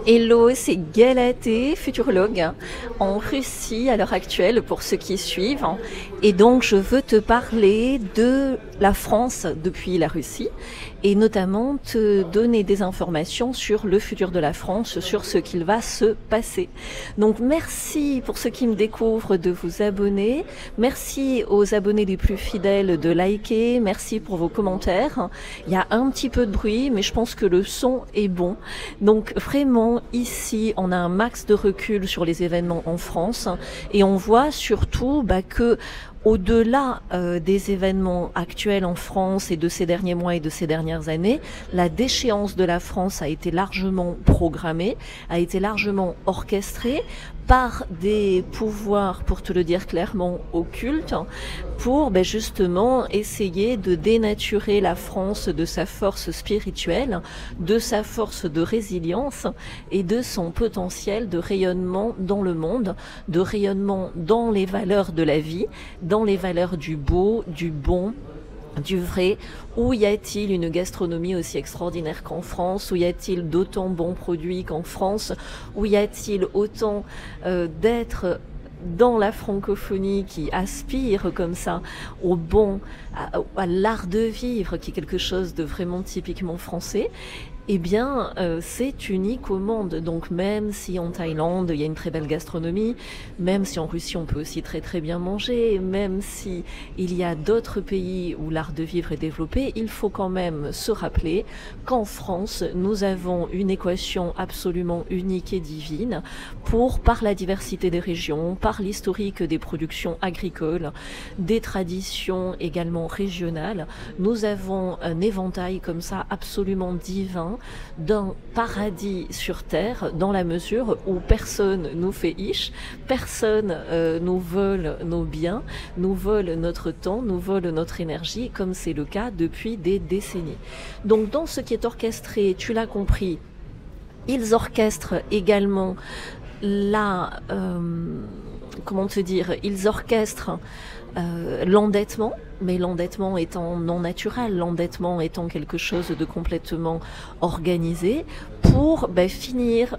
Hello, c'est Galatée, futurologue en Russie à l'heure actuelle pour ceux qui suivent. Et donc je veux te parler de la France depuis la Russie et notamment te donner des informations sur le futur de la France, sur ce qu'il va se passer. Donc merci pour ceux qui me découvrent de vous abonner, merci aux abonnés les plus fidèles de liker, merci pour vos commentaires. Il y a un petit peu de bruit mais je pense que le son est bon. Donc vraiment ici on a un max de recul sur les événements en France et on voit surtout que au-delà des événements actuels en France et de ces derniers mois et de ces dernières années, la déchéance de la France a été largement programmée, a été largement orchestrée par des pouvoirs, pour te le dire clairement, occultes, pour justement essayer de dénaturer la France de sa force spirituelle, de sa force de résilience et de son potentiel de rayonnement dans le monde, de rayonnement dans les valeurs de la vie, dans les valeurs du beau, du bon, du vrai. Où y a-t-il une gastronomie aussi extraordinaire qu'en France? Où y a-t-il d'autant bons produits qu'en France? Où y a-t-il autant d'êtres dans la francophonie qui aspire comme ça au bon, à l'art de vivre, qui est quelque chose de vraiment typiquement français? Eh bien, c'est unique au monde. Donc même si en Thaïlande, il y a une très belle gastronomie, même si en Russie, on peut aussi très très bien manger, même si il y a d'autres pays où l'art de vivre est développé, il faut quand même se rappeler qu'en France, nous avons une équation absolument unique et divine par la diversité des régions, par l'historique des productions agricoles, des traditions également régionales. Nous avons un éventail comme ça absolument divin, d'un paradis sur terre, dans la mesure où personne nous fait iche, personne nous vole nos biens, nous vole notre temps, nous vole notre énergie, comme c'est le cas depuis des décennies. Donc dans ce qui est orchestré, tu l'as compris, ils orchestrent également comment te dire, ils orchestrent l'endettement, mais l'endettement étant non naturel, l'endettement étant quelque chose de complètement organisé, pour finir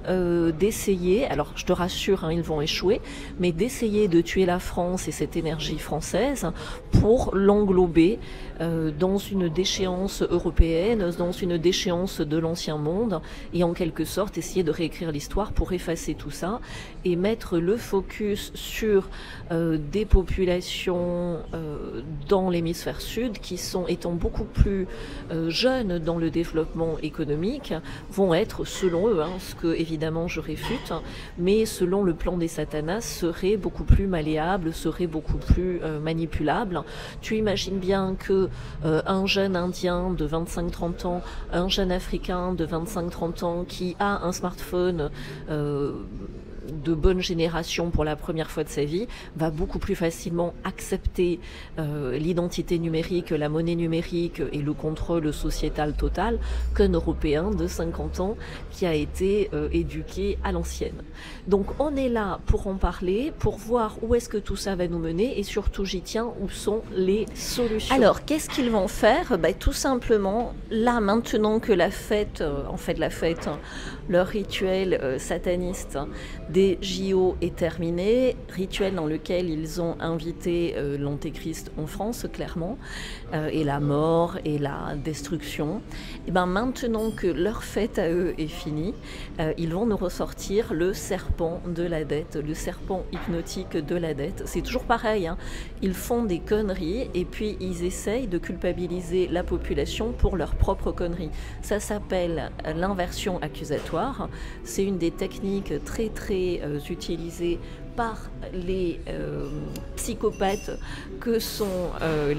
d'essayer, alors je te rassure, ils vont échouer, mais d'essayer de tuer la France et cette énergie française pour l'englober dans une déchéance européenne, dans une déchéance de l'ancien monde, et en quelque sorte essayer de réécrire l'histoire pour effacer tout ça et mettre le focus sur des populations dans l'hémisphère sud qui étant beaucoup plus jeunes dans le développement économique, vont être, selon eux, ce que évidemment je réfute, mais selon le plan des satanas, seraient beaucoup plus malléables, seraient beaucoup plus manipulables. Tu imagines bien que un jeune indien de 25-30 ans, un jeune africain de 25-30 ans qui a un smartphone de bonne génération pour la première fois de sa vie, va beaucoup plus facilement accepter l'identité numérique, la monnaie numérique et le contrôle sociétal total qu'un Européen de 50 ans qui a été éduqué à l'ancienne. Donc on est là pour en parler, pour voir où est-ce que tout ça va nous mener et surtout, j'y tiens, où sont les solutions. Alors, qu'est-ce qu'ils vont faire? Tout simplement, là, maintenant que la fête, leur rituel sataniste des JO est terminé, rituel dans lequel ils ont invité l'antéchrist en France, clairement, et la mort et la destruction. Et maintenant que leur fête à eux est finie, ils vont nous ressortir le serpent de la dette, le serpent hypnotique de la dette. C'est toujours pareil, ils font des conneries et puis ils essayent de culpabiliser la population pour leurs propres conneries. Ça s'appelle l'inversion accusatoire. C'est une des techniques très très utilisées par les psychopathes que sont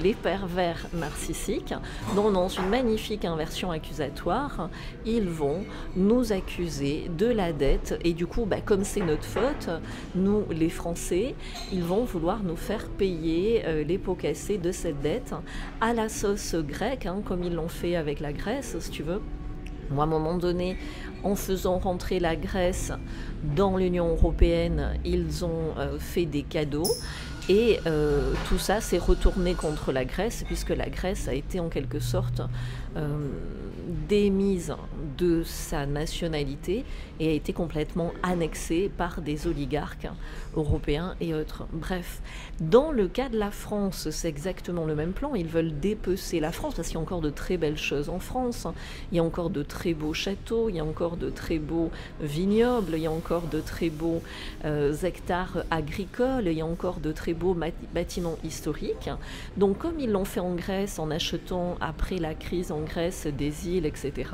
les pervers narcissiques. Donc dans une magnifique inversion accusatoire, ils vont nous accuser de la dette et du coup, comme c'est notre faute, nous les Français, ils vont vouloir nous faire payer les pots cassés de cette dette à la sauce grecque, comme ils l'ont fait avec la Grèce, si tu veux. Moi, à un moment donné, en faisant rentrer la Grèce dans l'Union européenne, ils ont fait des cadeaux et tout ça s'est retourné contre la Grèce puisque la Grèce a été en quelque sorte démise de sa nationalité et a été complètement annexée par des oligarques européens et autres. Bref, dans le cas de la France, c'est exactement le même plan. Ils veulent dépecer la France parce qu'il y a encore de très belles choses en France. Il y a encore de très beaux châteaux, il y a encore de très beaux vignobles, il y a encore de très beaux hectares agricoles, il y a encore de très beaux bâtiments historiques. Donc comme ils l'ont fait en Grèce en achetant après la crise en Grèce des îles, etc.,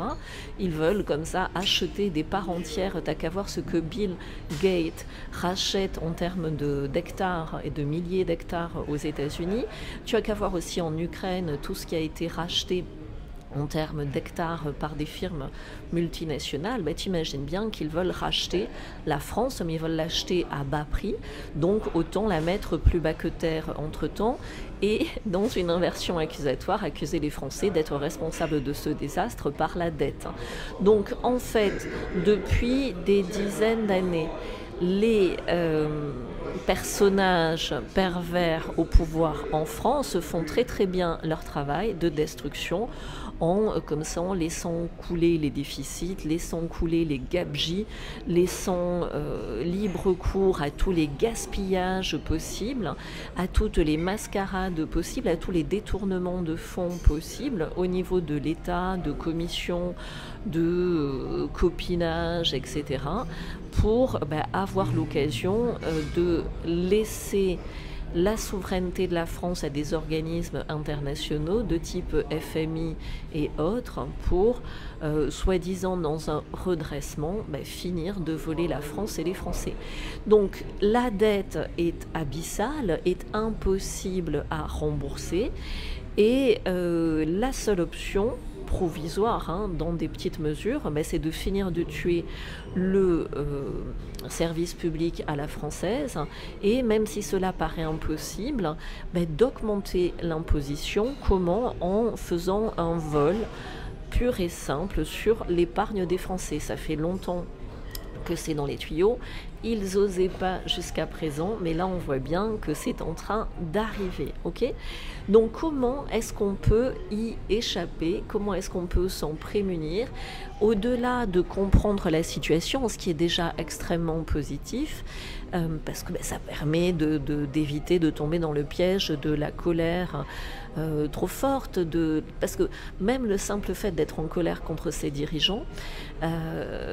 ils veulent comme ça acheter des parts entières. T'as qu'à voir ce que Bill Gates rachète en termes d'hectares et de milliers d'hectares aux États-Unis. Tu as qu'à voir aussi en Ukraine tout ce qui a été racheté en termes d'hectares par des firmes multinationales. Tu imagines bien qu'ils veulent racheter la France, mais ils veulent l'acheter à bas prix, donc autant la mettre plus bas que terre entre-temps, et dans une inversion accusatoire, accuser les Français d'être responsables de ce désastre par la dette. Donc en fait, depuis des dizaines d'années, les personnages pervers au pouvoir en France font très très bien leur travail de destruction comme ça, en laissant couler les déficits, laissant couler les gabegies, laissant libre cours à tous les gaspillages possibles, à toutes les mascarades possibles, à tous les détournements de fonds possibles au niveau de l'État, de commissions, de copinage, etc., pour avoir l'occasion de laisser la souveraineté de la France à des organismes internationaux de type FMI et autres pour, soi-disant dans un redressement, finir de voler la France et les Français. Donc la dette est abyssale, est impossible à rembourser et la seule option provisoire, dans des petites mesures, c'est de finir de tuer le service public à la française et même si cela paraît impossible, d'augmenter l'imposition. Comment? En faisant un vol pur et simple sur l'épargne des Français. Ça fait longtemps que c'est dans les tuyaux. Ils n'osaient pas jusqu'à présent, mais là on voit bien que c'est en train d'arriver. Ok? Donc comment est-ce qu'on peut y échapper? Comment est-ce qu'on peut s'en prémunir? Au-delà de comprendre la situation, ce qui est déjà extrêmement positif, parce que ça permet d'éviter de tomber dans le piège de la colère trop forte, parce que même le simple fait d'être en colère contre ses dirigeants,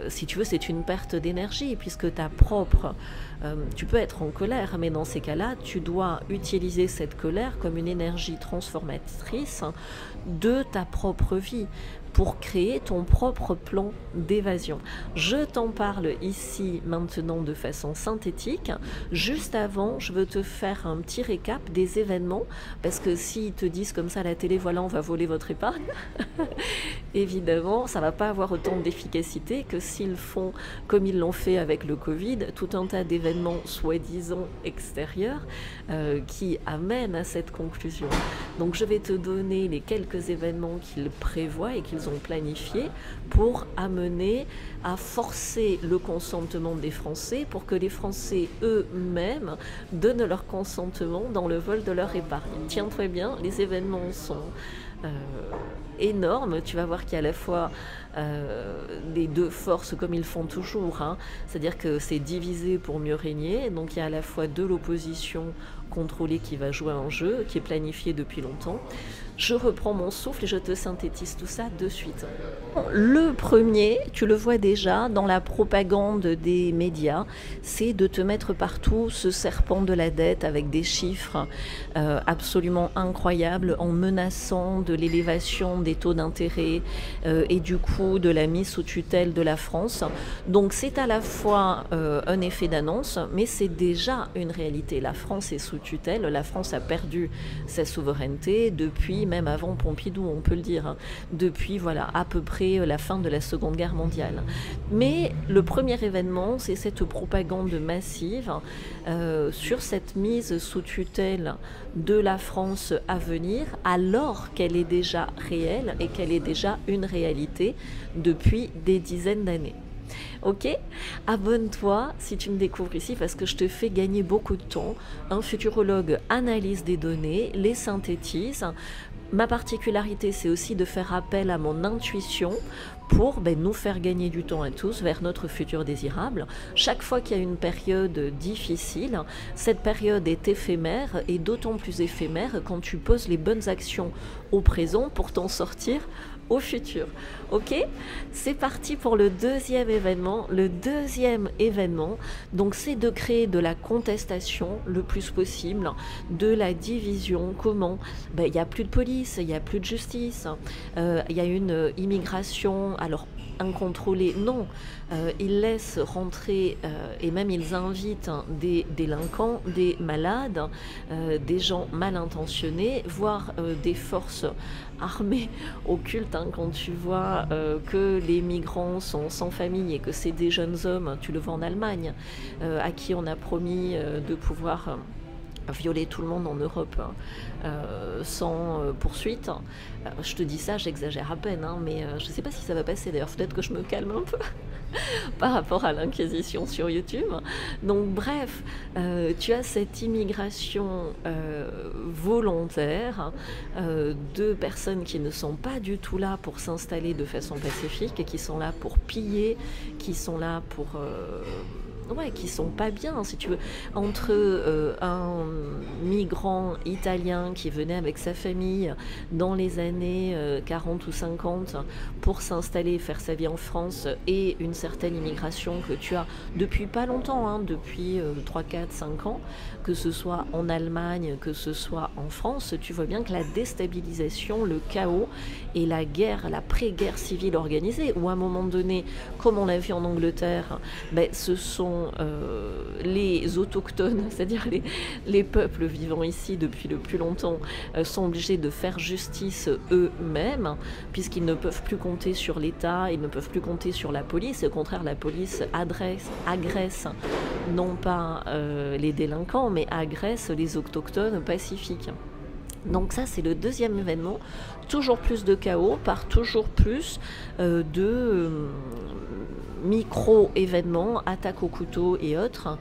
si tu veux, c'est une perte d'énergie, puisque ta propre... tu peux être en colère, mais dans ces cas-là, tu dois utiliser cette colère comme une énergie transformatrice de ta propre vie, pour créer ton propre plan d'évasion. Je t'en parle ici maintenant de façon synthétique. Juste avant, je veux te faire un petit récap des événements, parce que s'ils te disent comme ça à la télé, voilà, on va voler votre épargne, évidemment, ça va pas avoir autant d'efficacité que s'ils font comme ils l'ont fait avec le Covid, tout un tas d'événements soi-disant extérieurs qui amènent à cette conclusion. Donc je vais te donner les quelques événements qu'ils prévoient et qu'ils ont planifié pour amener à forcer le consentement des Français pour que les Français eux-mêmes donnent leur consentement dans le vol de leur épargne. Tiens-toi bien, les événements sont énormes. Tu vas voir qu'il y a à la fois les deux forces comme ils font toujours, c'est-à-dire que c'est divisé pour mieux régner, donc il y a à la fois de l'opposition contrôlée qui va jouer un jeu, qui est planifié depuis longtemps. Je reprends mon souffle et je te synthétise tout ça de suite. Le premier, tu le vois déjà dans la propagande des médias, c'est de te mettre partout ce serpent de la dette avec des chiffres absolument incroyables en menaçant de l'élévation des taux d'intérêt et du coup de la mise sous tutelle de la France. Donc c'est à la fois un effet d'annonce, mais c'est déjà une réalité. La France est sous tutelle, la France a perdu sa souveraineté depuis, même avant Pompidou, on peut le dire, depuis à peu près la fin de la Seconde Guerre mondiale. Mais le premier événement, c'est cette propagande massive sur cette mise sous tutelle de la France à venir, alors qu'elle est déjà réelle et qu'elle est déjà une réalité depuis des dizaines d'années. Ok, abonne-toi si tu me découvres ici parce que je te fais gagner beaucoup de temps. Un futurologue analyse des données, les synthétise, Ma particularité, c'est aussi de faire appel à mon intuition pour nous faire gagner du temps à tous vers notre futur désirable. Chaque fois qu'il y a une période difficile, cette période est éphémère et d'autant plus éphémère quand tu poses les bonnes actions au présent pour t'en sortir au futur. Ok, c'est parti pour le deuxième événement. Le deuxième événement, donc, c'est de créer de la contestation le plus possible, de la division. Comment? Il n'y a plus de police, il n'y a plus de justice, il y a une immigration, alors incontrôlée, non. Ils laissent rentrer et même ils invitent des délinquants, des malades, des gens mal intentionnés, voire des forces armées occultes. Quand tu vois que les migrants sont sans famille et que c'est des jeunes hommes, tu le vois en Allemagne, à qui on a promis de pouvoir violer tout le monde en Europe sans poursuite. Je te dis ça, j'exagère à peine, mais je ne sais pas si ça va passer. D'ailleurs, peut-être que je me calme un peu par rapport à l'Inquisition sur YouTube. Donc bref, tu as cette immigration volontaire de personnes qui ne sont pas du tout là pour s'installer de façon pacifique, et qui sont là pour piller, qui sont là pour... qui sont pas bien, si tu veux. Entre un migrant italien qui venait avec sa famille dans les années 40 ou 50 pour s'installer et faire sa vie en France, et une certaine immigration que tu as depuis pas longtemps, depuis 3, 4, 5 ans, que ce soit en Allemagne, que ce soit en France, tu vois bien que la déstabilisation, le chaos et la guerre, la pré-guerre civile organisée, où à un moment donné, comme on l'a vu en Angleterre, ce sont les autochtones, c'est-à-dire les peuples vivant ici depuis le plus longtemps, sont obligés de faire justice eux-mêmes, puisqu'ils ne peuvent plus compter sur l'État, ils ne peuvent plus compter sur la police. Au contraire, la police agresse non pas les délinquants, mais agresse les autochtones pacifiques. Donc ça, c'est le deuxième événement. Toujours plus de chaos par toujours plus de micro-événements, attaques au couteau et autres,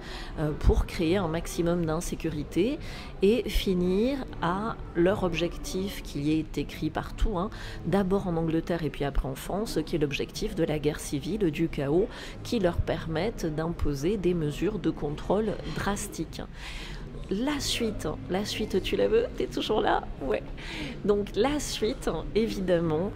pour créer un maximum d'insécurité et finir à leur objectif qui est écrit partout, d'abord en Angleterre et puis après en France, qui est l'objectif de la guerre civile, du chaos, qui leur permettent d'imposer des mesures de contrôle drastiques. La suite, tu la veux? T'es toujours là? Ouais. Donc la suite, évidemment,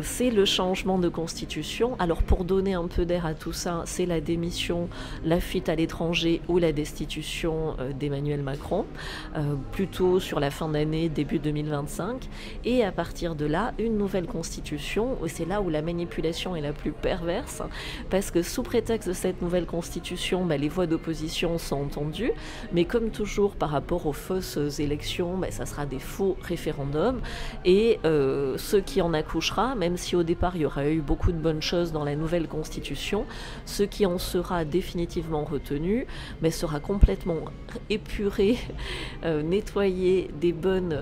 c'est le changement de constitution. Alors pour donner un peu d'air à tout ça, c'est la démission, la fuite à l'étranger ou la destitution d'Emmanuel Macron, plutôt sur la fin d'année, début 2025. Et à partir de là, une nouvelle constitution. C'est là où la manipulation est la plus perverse, parce que sous prétexte de cette nouvelle constitution, les voix d'opposition sont entendues, mais comme toujours, par rapport aux fausses élections, ça sera des faux référendums, et ce qui en accouchera, même si au départ il y aura eu beaucoup de bonnes choses dans la nouvelle constitution, ce qui en sera définitivement retenu sera complètement épuré, nettoyé des bonnes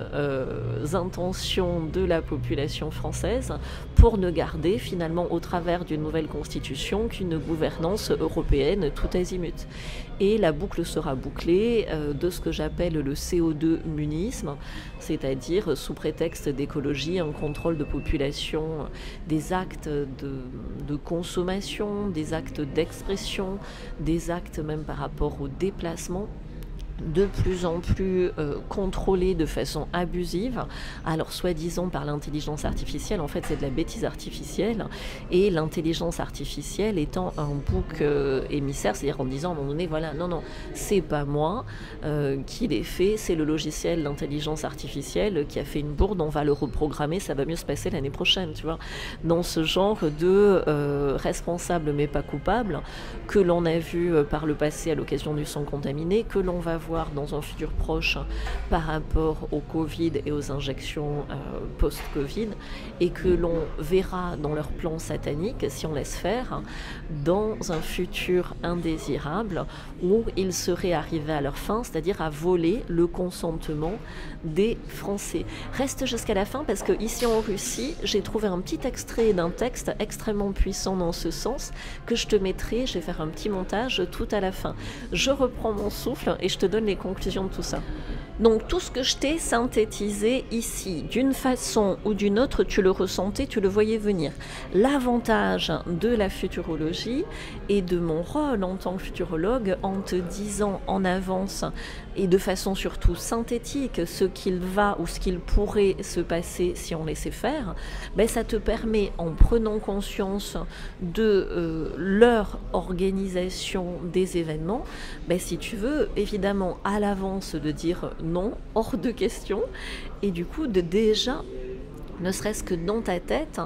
intentions de la population française, pour ne garder finalement au travers d'une nouvelle constitution qu'une gouvernance européenne tout azimut. Et la boucle sera bouclée de ce que j'appelle le CO2 munisme, c'est-à-dire sous prétexte d'écologie, un contrôle de population des actes de consommation, des actes d'expression, des actes même par rapport au déplacement, de plus en plus contrôlés de façon abusive, alors soi-disant par l'intelligence artificielle. En fait, c'est de la bêtise artificielle, et l'intelligence artificielle étant un bouc émissaire, c'est-à-dire en disant à un moment donné, voilà, non, c'est pas moi qui l'ai fait, c'est le logiciel d'intelligence artificielle qui a fait une bourde, on va le reprogrammer, ça va mieux se passer l'année prochaine, tu vois. Dans ce genre de responsable mais pas coupable, que l'on a vu par le passé à l'occasion du sang contaminé, que l'on va voir dans un futur proche par rapport au Covid et aux injections post-Covid, et que l'on verra dans leur plan satanique, si on laisse faire, dans un futur indésirable où ils seraient arrivés à leur fin, c'est-à-dire à voler le consentement des Français. Reste jusqu'à la fin, parce que ici en Russie, j'ai trouvé un petit extrait d'un texte extrêmement puissant dans ce sens, que je te mettrai, je vais faire un petit montage tout à la fin. Je reprends mon souffle et je te donne les conclusions de tout ça. Donc tout ce que je t'ai synthétisé ici, d'une façon ou d'une autre, tu le ressentais, tu le voyais venir. L'avantage de la futurologie et de mon rôle en tant que futurologue, en te disant en avance et de façon surtout synthétique ce qu'il va ou ce qu'il pourrait se passer si on laissait faire, ben ça te permet, en prenant conscience de leur organisation des événements, ben si tu veux, évidemment à l'avance de dire non, hors de question, et du coup de déjà, ne serait-ce que dans ta tête,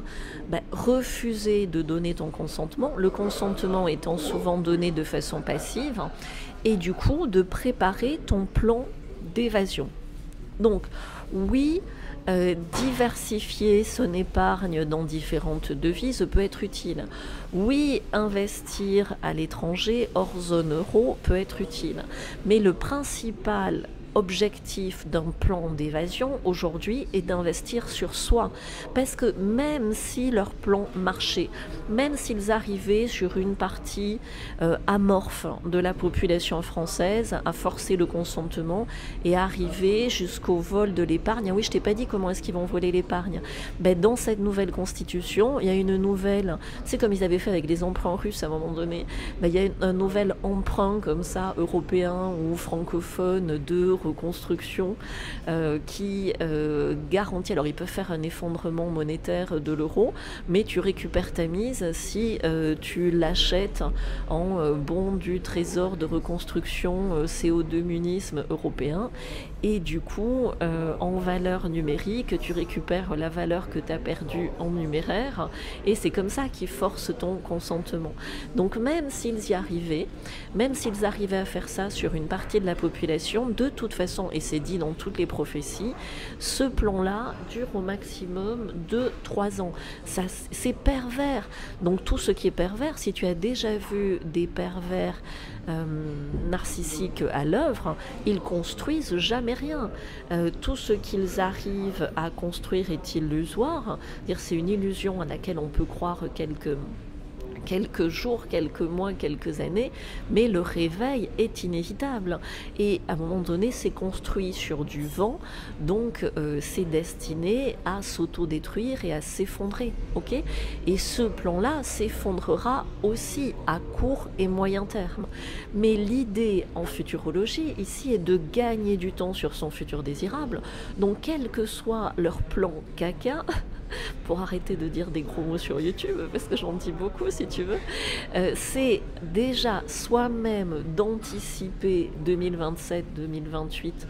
refuser de donner ton consentement, le consentement étant souvent donné de façon passive, et du coup de préparer ton plan d'évasion. Donc oui, diversifier son épargne dans différentes devises peut être utile. Oui, investir à l'étranger, hors zone euro, peut être utile. Mais le principal objectif d'un plan d'évasion aujourd'hui est d'investir sur soi, parce que même si leur plan marchait, même s'ils arrivaient sur une partie amorphe de la population française à forcer le consentement et arriver jusqu'au vol de l'épargne, oui je t'ai pas dit comment est-ce qu'ils vont voler l'épargne, dans cette nouvelle constitution il y a une nouvelle, c'est comme ils avaient fait avec les emprunts russes à un moment donné, il y a un nouvel emprunt comme ça européen ou francophone de reconstruction qui garantit, alors ils peuvent faire un effondrement monétaire de l'euro, mais tu récupères ta mise si tu l'achètes en bon du trésor de reconstruction CO2 munisme européen, et du coup en valeur numérique tu récupères la valeur que tu as perdue en numéraire, et c'est comme ça qu'ils forcent ton consentement. Donc même s'ils y arrivaient, même s'ils arrivaient à faire ça sur une partie de la population, de toute façon, et c'est dit dans toutes les prophéties, ce plan-là dure au maximum de 3 ans. Ça, c'est pervers. Donc tout ce qui est pervers, si tu as déjà vu des pervers narcissiques à l'œuvre, ils construisent jamais rien. Tout ce qu'ils arrivent à construire est illusoire. C'est une illusion à laquelle on peut croire quelques jours, quelques mois, quelques années, mais le réveil est inévitable. Et à un moment donné, c'est construit sur du vent, donc c'est destiné à s'autodétruire et à s'effondrer. Okay, et ce plan-là s'effondrera aussi à court et moyen terme. Mais l'idée en futurologie, ici, est de gagner du temps sur son futur désirable. Donc, quel que soit leur plan caca, pour arrêter de dire des gros mots sur YouTube, parce que j'en dis beaucoup si tu veux, c'est déjà soi-même d'anticiper 2027, 2028,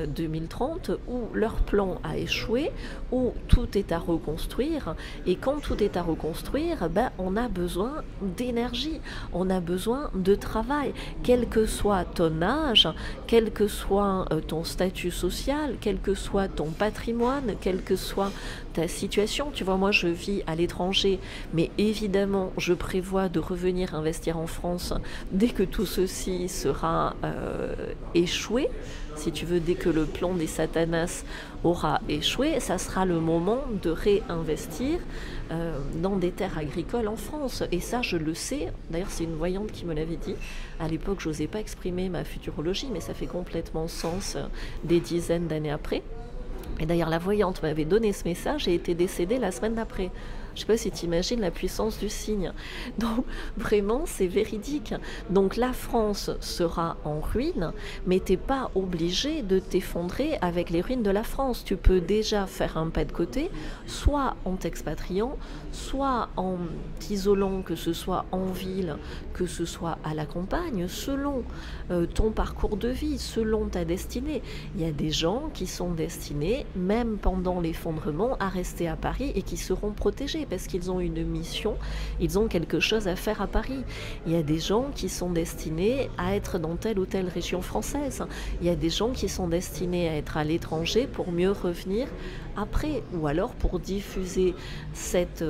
2030, où leur plan a échoué, où tout est à reconstruire, et quand tout est à reconstruire, on a besoin d'énergie, on a besoin de travail, quel que soit ton âge, quel que soit ton statut social, quel que soit ton patrimoine, quelle que soit ta situation. Tu vois, moi je vis à l'étranger, mais évidemment je prévois de revenir investir en France dès que tout ceci sera échoué. Si tu veux, dès que le plan des Satanas aura échoué, ça sera le moment de réinvestir dans des terres agricoles en France. Et ça, je le sais. D'ailleurs, c'est une voyante qui me l'avait dit. À l'époque, je n'osais pas exprimer ma futurologie, mais ça fait complètement sens des dizaines d'années après. Et d'ailleurs, la voyante m'avait donné ce message et était décédée la semaine d'après. Je ne sais pas si tu imagines la puissance du signe. Donc, vraiment, c'est véridique. Donc, la France sera en ruine, mais tu n'es pas obligé de t'effondrer avec les ruines de la France. Tu peux déjà faire un pas de côté, soit en t'expatriant, soit en t'isolant, que ce soit en ville, que ce soit à la campagne, selon ton parcours de vie, selon ta destinée. Il y a des gens qui sont destinés, même pendant l'effondrement, à rester à Paris et qui seront protégés parce qu'ils ont une mission, ils ont quelque chose à faire à Paris. Il y a des gens qui sont destinés à être dans telle ou telle région française. Il y a des gens qui sont destinés à être à l'étranger pour mieux revenir Après, ou alors pour diffuser cet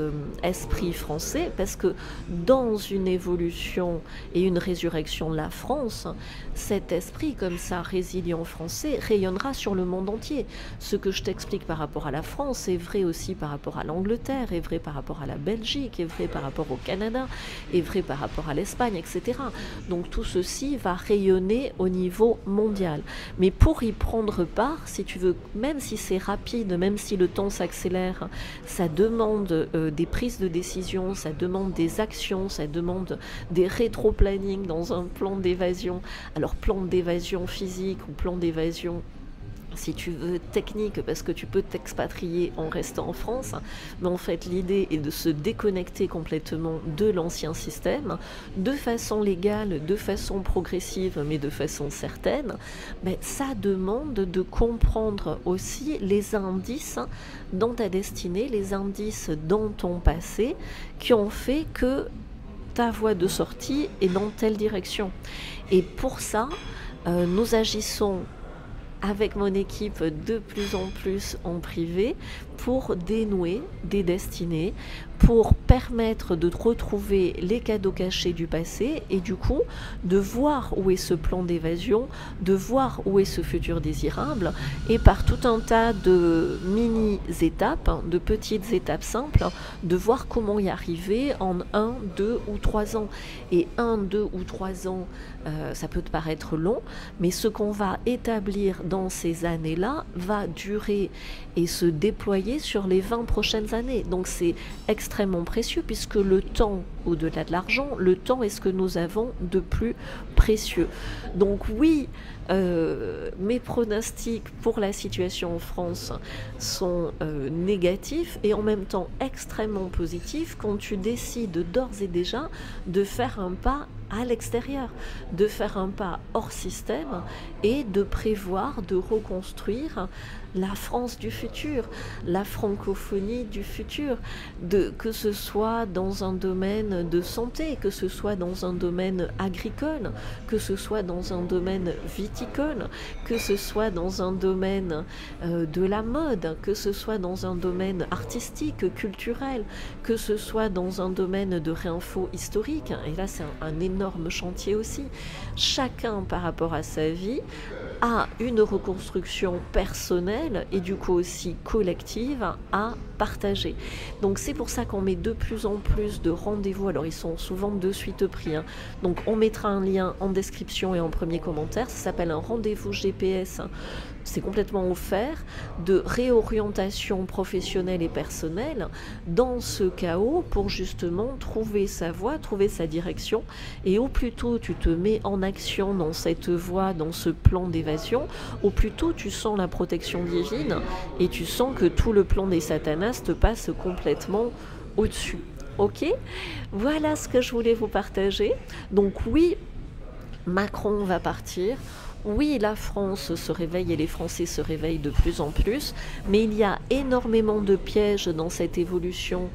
esprit français, parce que dans une évolution et une résurrection de la France, cet esprit comme ça résilient français rayonnera sur le monde entier. Ce que je t'explique par rapport à la France est vrai aussi par rapport à l'Angleterre, est vrai par rapport à la Belgique, est vrai par rapport au Canada, est vrai par rapport à l'Espagne, etc. Donc tout ceci va rayonner au niveau mondial. Mais pour y prendre part, si tu veux, même si c'est rapide, même si le temps s'accélère, ça demande des prises de décision, ça demande des actions, ça demande des rétro-planning dans un plan d'évasion. Alors plan d'évasion physique ou plan d'évasion, si tu veux, technique, parce que tu peux t'expatrier en restant en France, mais en fait l'idée est de se déconnecter complètement de l'ancien système, de façon légale, de façon progressive, mais de façon certaine. Mais ça demande de comprendre aussi les indices dans ta destinée, les indices dans ton passé, qui ont fait que ta voie de sortie est dans telle direction. Et pour ça, nous agissons avec mon équipe de plus en plus en privé pour dénouer des destinées, pour permettre de retrouver les cadeaux cachés du passé et du coup de voir où est ce plan d'évasion, de voir où est ce futur désirable et par tout un tas de mini-étapes, de petites étapes simples, de voir comment y arriver en 1, 2 ou 3 ans. Et 1, 2 ou 3 ans, ça peut te paraître long, mais ce qu'on va établir dans ces années-là va durer et se déployer sur les 20 prochaines années. Donc c'est extrêmement précieux puisque le temps, au-delà de l'argent, le temps est ce que nous avons de plus précieux. Donc oui, mes pronostics pour la situation en France sont négatifs et en même temps extrêmement positifs quand tu décides d'ores et déjà de faire un pas à l'extérieur, de faire un pas hors système et de prévoir de reconstruire la France du futur, la francophonie du futur, que ce soit dans un domaine de santé, que ce soit dans un domaine agricole, que ce soit dans un domaine viticole, que ce soit dans un domaine de la mode, que ce soit dans un domaine artistique, culturel, que ce soit dans un domaine de réinfo historique. Et là, c'est un énorme chantier aussi. Chacun, par rapport à sa vie, a une reconstruction personnelle et du coup aussi collective à partager. Donc c'est pour ça qu'on met de plus en plus de rendez-vous. Alors ils sont souvent de suite pris. Donc on mettra un lien en description et en premier commentaire. Ça s'appelle un rendez-vous GPS. C'est complètement offert de réorientation professionnelle et personnelle dans ce chaos pour justement trouver sa voie, trouver sa direction. Et au plus tôt tu te mets en action dans cette voie, dans ce plan d'évasion, au plus tôt tu sens la protection divine et tu sens que tout le plan des satanas te passe complètement au-dessus. Ok ? Voilà ce que je voulais vous partager. Donc oui, Macron va partir. Oui, la France se réveille et les Français se réveillent de plus en plus, mais il y a énormément de pièges dans cette évolution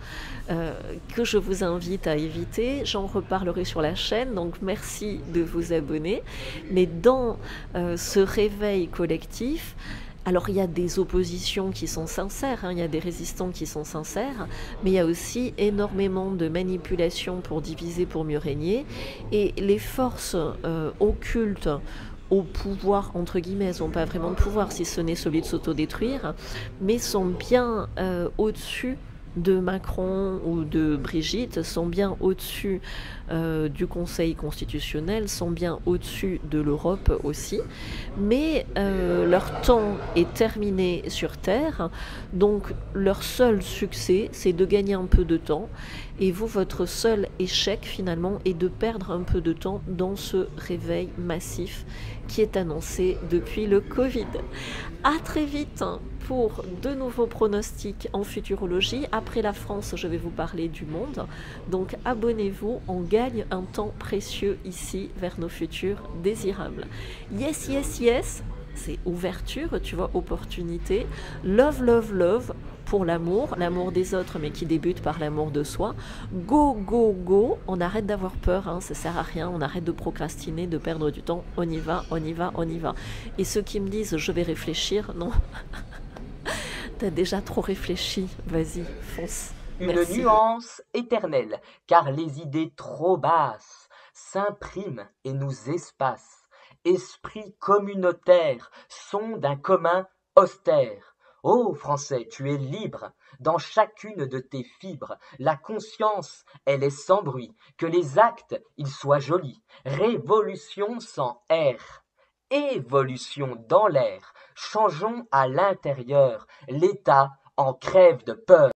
que je vous invite à éviter. J'en reparlerai sur la chaîne, donc merci de vous abonner. Mais dans ce réveil collectif, alors il y a des oppositions qui sont sincères, il y a des résistants qui sont sincères, mais il y a aussi énormément de manipulations pour diviser, pour mieux régner, et les forces occultes au pouvoir, entre guillemets, elles n'ont pas vraiment de pouvoir si ce n'est celui de s'autodétruire, mais sont bien au-dessus de Macron ou de Brigitte, sont bien au-dessus du Conseil constitutionnel, sont bien au-dessus de l'Europe aussi, mais leur temps est terminé sur Terre, donc leur seul succès, c'est de gagner un peu de temps, et vous, votre seul échec finalement est de perdre un peu de temps dans ce réveil massif qui est annoncé depuis le Covid. À très vite pour de nouveaux pronostics en futurologie. Après la France, je vais vous parler du monde. Donc abonnez-vous, on gagne un temps précieux ici vers nos futurs désirables. Yes, yes, yes, c'est ouverture, tu vois, opportunité. Love, love, love. Pour l'amour des autres, mais qui débute par l'amour de soi. Go, go, go. On arrête d'avoir peur, ça sert à rien. On arrête de procrastiner, de perdre du temps. On y va, on y va, on y va. Et ceux qui me disent, je vais réfléchir, non. T'as déjà trop réfléchi. Vas-y, fonce. Une Merci. nuance éternelle, car les idées trop basses s'impriment et nous espacent. Esprit communautaire, son d'un commun austère. Ô Français, tu es libre, dans chacune de tes fibres, la conscience, elle est sans bruit, que les actes, ils soient jolis. Révolution sans R, évolution dans l'air, changeons à l'intérieur, l'État en crève de peur.